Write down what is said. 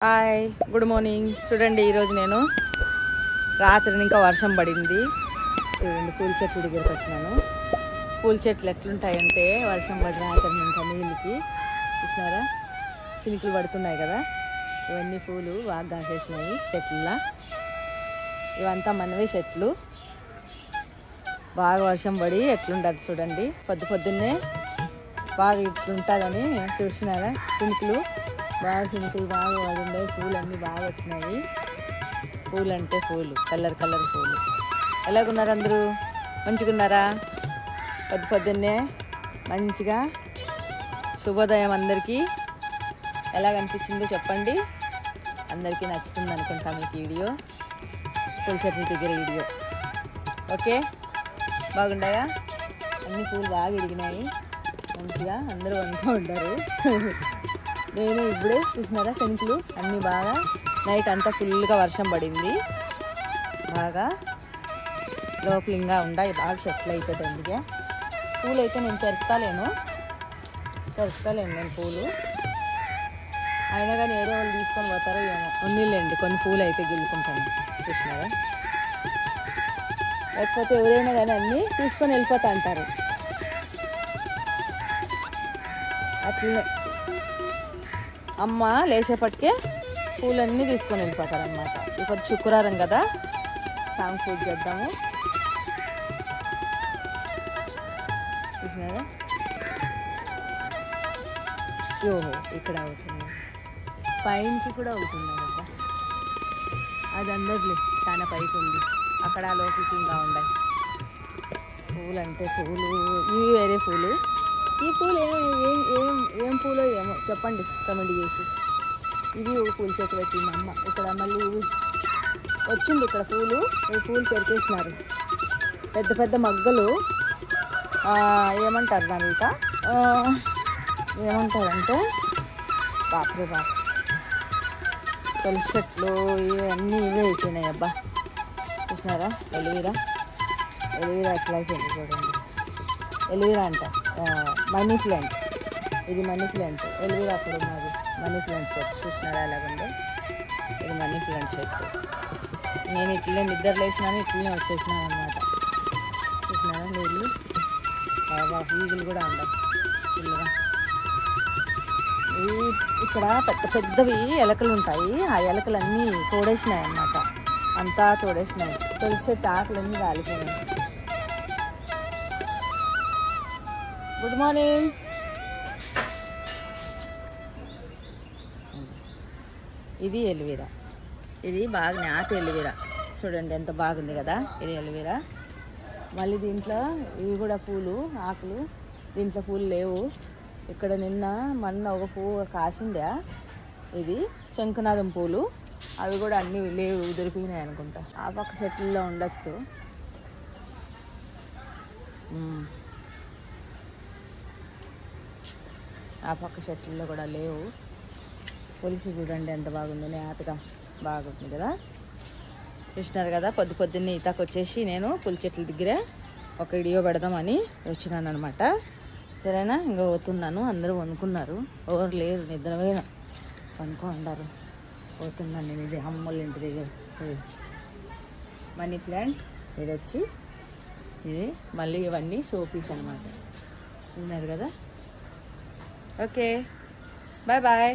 Hi good morning. చూడండి ఈరోజు నేను రాత్రి ఇంకా వర్షం పడింది. చూడండి పూల చెట్ల దగ్గరికి వచ్చినాను. పూల చెట్లు ఎట్లుంటాయంటే వర్షం పడి రాత్రి ఇంకా నీళ్ళకి చూసినారా చినుకులు పడుతున్నాయి కదా, ఇవన్నీ పూలు బాగా కాసేసినాయి చెట్ల. ఇవంతా మనవే చెట్లు. బాగా వర్షం పడి ఎట్లుంటుంది చూడండి, పొద్దున్నే బాగా ఇట్లుంటుందని చూసినారా చినుకులు బాగా పడున్నాయి. పూలు అన్నీ బాగా వచ్చినాయి. పూలు అంటే పూలు, కలర్ పూలు. ఎలాగున్నారు అందరూ? మంచిగా ఉన్నారా? పొద్దున్నే మంచిగా శుభోదయం అందరికీ. ఎలాగనిపించిందో చెప్పండి. అందరికీ నచ్చుతుంది అనుకుంటా మీకు వీడియో, పూల చెట్ల దగ్గర వీడియో. ఓకే, బాగుండగా అన్ని పూలు బాగా ఇరిగినాయి మంచిగా, అందరూ వండుతూ ఉంటారు. నేను ఇప్పుడే చూసినారా శంకులు అన్నీ బాగా, నైట్ అంతా ఫుల్గా వర్షం పడింది. బాగా లోపలింగా ఉండాయి, బాగా చెట్లు అవుతుంది. అందుకే పూలు అయితే నేను పెరుస్తాలేను నేను పూలు. అయినా కానీ ఏదో వాళ్ళు తీసుకొని పోతారో ఏమో. ఉన్నీళ్ళండి కొన్ని పూలు అయితే గిల్లుకుంటాను చూసినారా. లేకపోతే ఎవరైనా కానీ అన్నీ తీసుకొని వెళ్ళిపోతా అంటారు. అట్లనే అమ్మ లేచేపటికే పూలన్నీ తీసుకొని వెళ్ళిపోతారనమాట. ఇప్పుడు శుక్రవారం కదా, సాంగ్ పూజ చేద్దాము. చూసినారా ఓహో ఇక్కడ అవుతుంది, పైనకి కూడా అవుతుంది కదా. అది అందరిలే చాలా పైకి ఉంది, అక్కడ లోపలికి ఇంకా ఉన్నాయి. పూలు అంటే పూలు, ఇవి వేరే పూలు. ఈ పూలు ఏం పూలో ఏమో చెప్పండి కమెంట్ చేసి. ఇది పూల చెట్టు పెట్టింది అమ్మ. ఇక్కడ మళ్ళీ వచ్చింది ఇక్కడ పూలు. ఈ పూలు పెరికేసినారు, పెద్ద మగ్గలు. ఏమంటారు దానిక, ఏమంటారంటే బాప్రే బాప్, తులసి చెట్లు ఇవన్నీ ఇవే అయిపోయినాయి. అబ్బా చూసినారా ఎలివీరా ఎట్లా అయిపోయింది చూడండి. ఎలివీరా అంట మనీ ప్లాంట్, ఇది మనీ ప్లాంట్. ఎలివీరా అక్కడ ఉన్నది మనీ ప్లాంట్ చెట్టు. చూసినారా ఎలాగుందో, ఇది మనీ ప్లాంట్ చెట్టు. నేను ఇట్లనే నిద్ర లేచినాను, ఇట్లనే వచ్చేసినాను అనమాట. చూసినారా నీళ్ళు బాగా, ఈగులు కూడా ఉండవు ఫుల్గా. ఇక్కడ పెద్దవి ఎలకలు ఉంటాయి, ఆ ఎలకలన్నీ తోడేసినాయి అన్నమాట, అంతా తోడేసినాయి. తులసి చెట్టు ఆకులన్నీ కాలిపోయినాయి. Good morning. ఇది ఎలివీరా, ఇది బాగా నాటు ఎలివీరా. చూడండి ఎంత బాగుంది కదా, ఇది ఎలివీరా. మళ్ళీ దీంట్లో ఇవి కూడా పూలు, ఆకులు. దీంట్లో పూలు లేవు. ఇక్కడ మొన్న ఒక పువ్వు కాసిందా, ఇది శంకునాథం పూలు. అవి కూడా అన్నీ లేవు, దొరికినాయి అనుకుంటా. ఆ పక్క చెట్లలో ఉండొచ్చు. ఆ పక్క చెట్లలో కూడా లేవు. పులుసు చూడండి ఎంత బాగుంది, నేతగా బాగుంది కదా. చూసినారు కదా, పొద్దున్నే ఈతకు వచ్చేసి నేను పులి చెట్ల దగ్గర ఒక వీడియో పెడదామని వచ్చినాను అనమాట. సరేనా, ఇంకా పోతున్నాను. అందరూ వణుకున్నారు, ఎవరు లేరు, నిద్రపోయిన వణుకో అన్నారు. పోతున్నాను నేను. ఇది అమ్మోళ్ళ ఇంటి దగ్గర మనీ ప్లాంట్. ఇది వచ్చి ఇది మళ్ళీ ఇవన్నీ షోపీస్ అనమాట. విన్నారు కదా. Okay, bye bye.